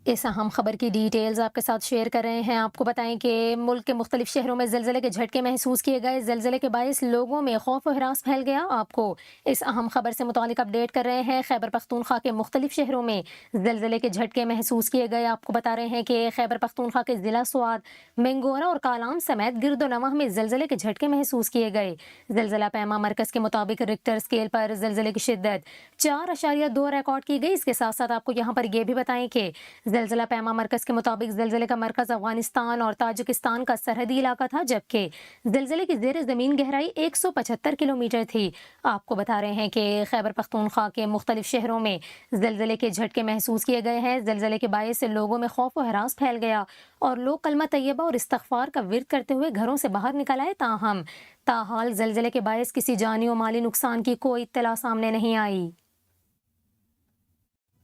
اس اہم خبر کی ڈیٹیلز آپ کے ساتھ شیئر کر رہے ہیں۔ آپ کو بتائیں کہ ملک کے مختلف شہروں میں زلزلے کے جھٹکے محسوس کیے گئے۔ زلزلے کے باعث لوگوں میں خوف و ہراس پھیل گیا۔ آپ کو اس اہم خبر سے متعلق اپڈیٹ کر رہے ہیں۔ خیبر پختونخوا کے مختلف شہروں میں زلزلے کے جھٹکے محسوس کیے گئے۔ آپ کو بتا رہے ہیں کہ خیبر پختونخوا کے ضلع سوات، مینگورہ اور کالام سمیت گرد و نواح میں زلزلے کے جھٹکے محسوس کیے گئے۔ زلزلہ پیما مرکز کے مطابق ریکٹر اسکیل پر زلزلے کی شدت 4.2 ریکارڈ کی گئی۔ اس کے ساتھ ساتھ آپ کو یہاں پر یہ بھی بتائیں کہ زلزلہ پیما مرکز کے مطابق زلزلے کا مرکز افغانستان اور تاجکستان کا سرحدی علاقہ تھا، جبکہ زلزلے کی زیر زمین گہرائی 175 کلومیٹر تھی۔ آپ کو بتا رہے ہیں کہ خیبر پختونخوا کے مختلف شہروں میں زلزلے کے جھٹکے محسوس کیے گئے ہیں۔ زلزلے کے باعث لوگوں میں خوف و ہراس پھیل گیا اور لوگ کلمہ طیبہ اور استغفار کا ورد کرتے ہوئے گھروں سے باہر نکل آئے۔ تاہم تاحال زلزلے کے باعث کسی جانی و مالی نقصان کی کوئی اطلاع سامنے نہیں آئی۔